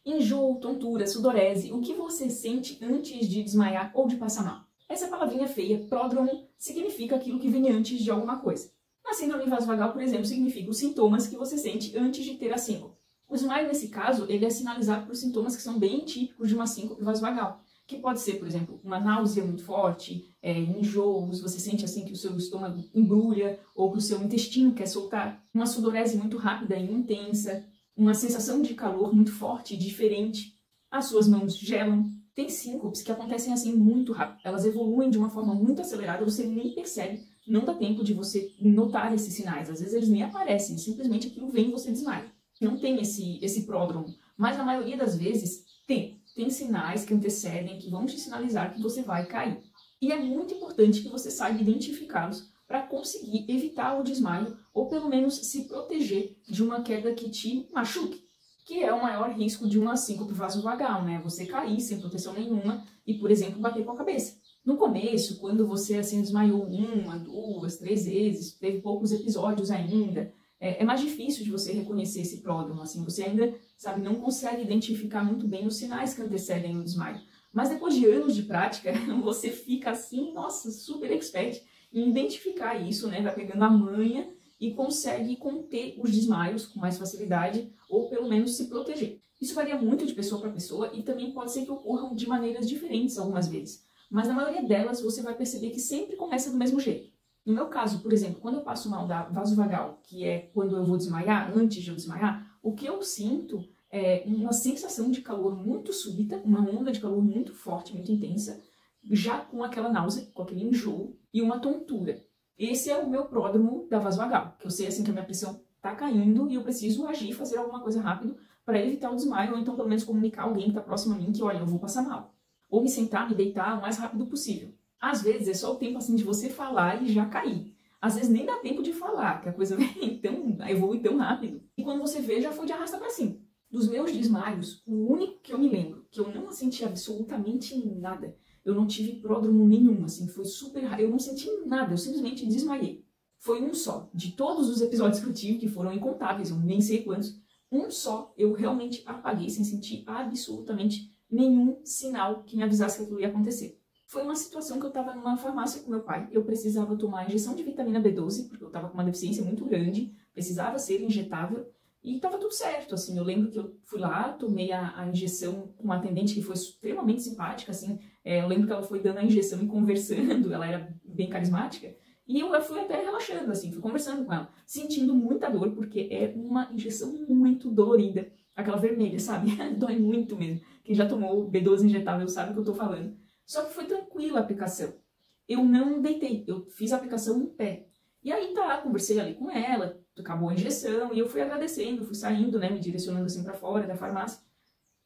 Enjoo, tontura, sudorese, o que você sente antes de desmaiar ou de passar mal. Essa palavrinha feia, pródromo, significa aquilo que vem antes de alguma coisa. A síndrome vasovagal, por exemplo, significa os sintomas que você sente antes de ter a síncope. O desmaio, nesse caso, ele é sinalizado por sintomas que são bem típicos de uma síncope vasovagal, que pode ser, por exemplo, uma náusea muito forte, enjoos, você sente assim que o seu estômago embrulha ou que o seu intestino quer soltar, uma sudorese muito rápida e intensa, uma sensação de calor muito forte e diferente, as suas mãos gelam. Tem síncopes que acontecem assim muito rápido, elas evoluem de uma forma muito acelerada, você nem percebe, não dá tempo de você notar esses sinais, às vezes eles nem aparecem, simplesmente aquilo vem e você desmaia. Não tem esse pródromo, mas na maioria das vezes tem sinais que antecedem, que vão te sinalizar que você vai cair. E é muito importante que você saiba identificá-los para conseguir evitar o desmaio ou pelo menos se proteger de uma queda que te machuque, que é o maior risco de uma síncope vasovagal, né? Você cair sem proteção nenhuma e, por exemplo, bater com a cabeça. No começo, quando você assim desmaiou 1, 2, 3 vezes, teve poucos episódios ainda, é mais difícil de você reconhecer esse pródromo, assim, você ainda, sabe, não consegue identificar muito bem os sinais que antecedem o desmaio. Mas depois de anos de prática, você fica assim, nossa, super expert em identificar isso, né? Vai pegando a manha e consegue conter os desmaios com mais facilidade ou pelo menos se proteger. Isso varia muito de pessoa para pessoa e também pode ser que ocorram de maneiras diferentes algumas vezes. Mas na maioria delas você vai perceber que sempre começa do mesmo jeito. No meu caso, por exemplo, quando eu passo mal da vasovagal, que é quando eu vou desmaiar, antes de eu desmaiar, o que eu sinto é uma sensação de calor muito súbita, uma onda de calor muito forte, muito intensa, já com aquela náusea, com aquele enjoo e uma tontura. Esse é o meu pródromo da vasovagal, que eu sei assim que a minha pressão tá caindo e eu preciso agir, fazer alguma coisa rápido para evitar o desmaio, ou então pelo menos comunicar alguém que está próximo a mim que, olha, eu vou passar mal. Ou me sentar, me deitar o mais rápido possível. Às vezes é só o tempo assim de você falar e já cair. Às vezes nem dá tempo de falar, que a coisa evolui tão rápido. E quando você vê, já foi de arrasta para cima. Dos meus desmaios, o único que eu me lembro, que eu não senti absolutamente nada, eu não tive pródromo nenhum, assim, foi super raro, eu não senti nada, eu simplesmente desmaiei. Foi um só, de todos os episódios que eu tive, que foram incontáveis, eu nem sei quantos, um só eu realmente apaguei sem sentir absolutamente nenhum sinal que me avisasse que aquilo ia acontecer. Foi uma situação que eu estava numa farmácia com meu pai, eu precisava tomar injeção de vitamina B12, porque eu estava com uma deficiência muito grande, precisava ser injetável, e estava tudo certo, assim, eu lembro que eu fui lá, tomei a injeção com uma atendente que foi extremamente simpática, assim, eu lembro que ela foi dando a injeção e conversando, ela era bem carismática, e eu fui até relaxando, assim, fui conversando com ela, sentindo muita dor, porque é uma injeção muito dolorida, aquela vermelha, sabe? Dói muito mesmo. Quem já tomou B12 injetável sabe o que eu tô falando. Só que foi tranquila a aplicação. Eu não deitei, eu fiz a aplicação em pé. E aí tá, conversei ali com ela, acabou a injeção, e eu fui agradecendo, fui saindo, né, me direcionando assim pra fora da farmácia.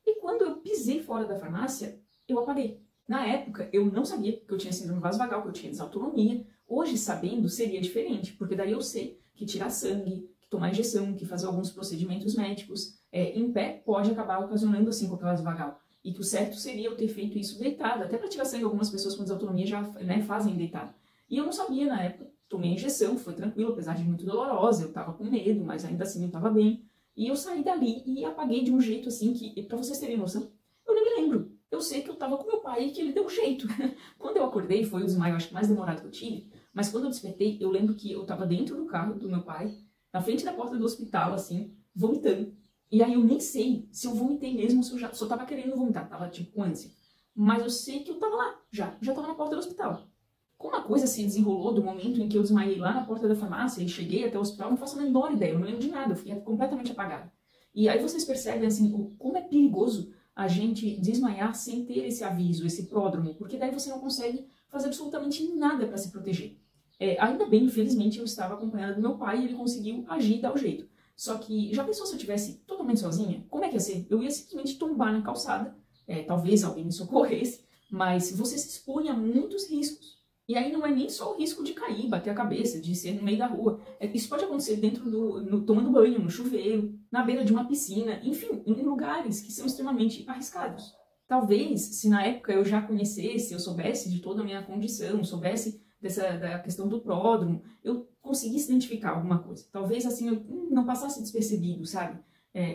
E quando eu pisei fora da farmácia, eu apaguei. Na época, eu não sabia que eu tinha síndrome vasovagal, que eu tinha desautonomia. Hoje, sabendo, seria diferente, porque daí eu sei que tirar sangue, que tomar injeção, que fazer alguns procedimentos médicos em pé pode acabar ocasionando a síncope vasovagal. E que o certo seria eu ter feito isso deitado. Até para tirar sangue, algumas pessoas com desautonomia já fazem deitado. E eu não sabia na época. Tomei a injeção, foi tranquilo, apesar de muito dolorosa. Eu tava com medo, mas ainda assim eu tava bem. E eu saí dali e apaguei de um jeito assim que, pra vocês terem noção, eu nem me lembro. Eu sei que eu tava com meu pai e que ele deu um jeito. Quando eu acordei, foi o desmaio, acho que mais demorado que eu tive. Mas quando eu despertei, eu lembro que eu tava dentro do carro do meu pai, na frente da porta do hospital, assim, vomitando. E aí eu nem sei se eu vomitei mesmo ou se eu só tava querendo vomitar, tava tipo com ânsia. Mas eu sei que eu tava lá, já tava na porta do hospital. Como a coisa se desenrolou do momento em que eu desmaiei lá na porta da farmácia e cheguei até o hospital, eu não faço a menor ideia, eu não lembro de nada, eu fiquei completamente apagada. E aí vocês percebem, assim, como é perigoso a gente desmaiar sem ter esse aviso, esse pródromo, porque daí você não consegue fazer absolutamente nada para se proteger. Ainda bem, infelizmente, eu estava acompanhada do meu pai e ele conseguiu agir e dar o jeito. Só que, já pensou se eu tivesse totalmente sozinha? Como é que ia ser? Eu ia simplesmente tombar na calçada, talvez alguém me socorresse, mas você se expõe a muitos riscos. E aí não é nem só o risco de cair, bater a cabeça, de ser no meio da rua. Isso pode acontecer dentro tomando banho, no chuveiro, na beira de uma piscina, enfim, em lugares que são extremamente arriscados. Talvez, se na época eu já conhecesse, eu soubesse de toda a minha condição, soubesse da questão do pródromo, eu conseguisse identificar alguma coisa. Talvez assim eu não passasse despercebido, sabe?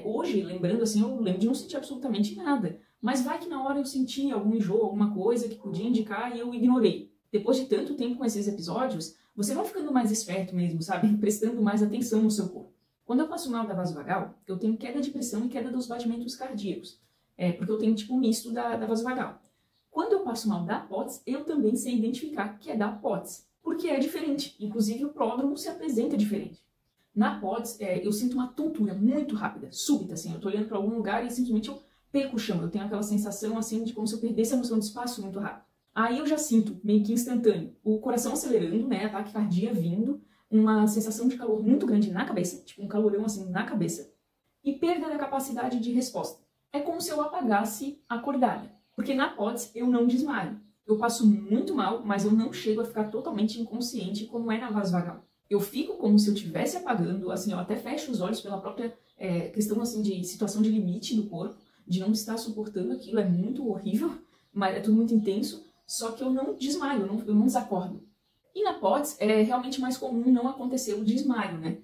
Hoje, lembrando assim, eu lembro de não sentir absolutamente nada. Mas vai que na hora eu senti algum enjoo, alguma coisa que podia indicar e eu ignorei. Depois de tanto tempo com esses episódios, você vai ficando mais esperto mesmo, sabe? Prestando mais atenção no seu corpo. Quando eu passo mal da vasovagal, eu tenho queda de pressão e queda dos batimentos cardíacos. Porque eu tenho tipo um misto da vasovagal. Quando eu passo mal da POTS, eu também sei identificar que é da POTS. Porque é diferente. Inclusive o pródromo se apresenta diferente. Na POTS, eu sinto uma tontura muito rápida, súbita, assim. Eu tô olhando para algum lugar e simplesmente eu perco o chão. Eu tenho aquela sensação, assim, de como se eu perdesse a noção de espaço muito rápido. Aí eu já sinto, meio que instantâneo, o coração acelerando, né, ataque cardíaco vindo, uma sensação de calor muito grande na cabeça, tipo um calorão assim na cabeça, e perda da capacidade de resposta. É como se eu apagasse acordada, porque na POTS eu não desmaio. Eu passo muito mal, mas eu não chego a ficar totalmente inconsciente como é na vasovagal. Eu fico como se eu estivesse apagando, assim, eu até fecho os olhos pela própria questão assim de situação de limite do corpo, de não estar suportando aquilo, é muito horrível, mas é tudo muito intenso. Só que eu não desmaio, eu não desacordo. E na POTS é realmente mais comum não acontecer o desmaio, né?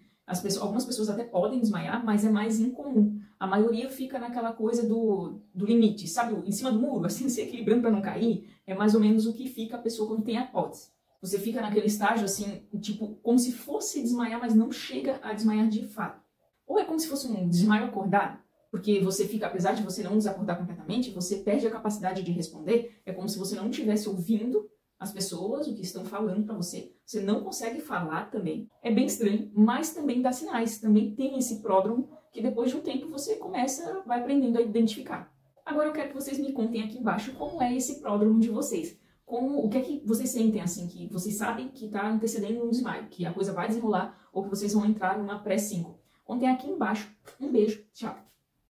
Algumas pessoas até podem desmaiar, mas é mais incomum. A maioria fica naquela coisa do limite, sabe? Em cima do muro, assim, se equilibrando para não cair. É mais ou menos o que fica a pessoa quando tem a POTS. Você fica naquele estágio, assim, tipo, como se fosse desmaiar, mas não chega a desmaiar de fato. Ou é como se fosse um desmaio acordado. Porque você fica, apesar de você não desacordar completamente, você perde a capacidade de responder. É como se você não estivesse ouvindo as pessoas, o que estão falando para você. Você não consegue falar também. É bem estranho, mas também dá sinais. Também tem esse pródromo que depois de um tempo você vai aprendendo a identificar. Agora eu quero que vocês me contem aqui embaixo como é esse pródromo de vocês. O que é que vocês sentem, assim, que vocês sabem que está antecedendo um desmaio, que a coisa vai desenrolar ou que vocês vão entrar numa pré-5. Contem aqui embaixo. Um beijo, tchau!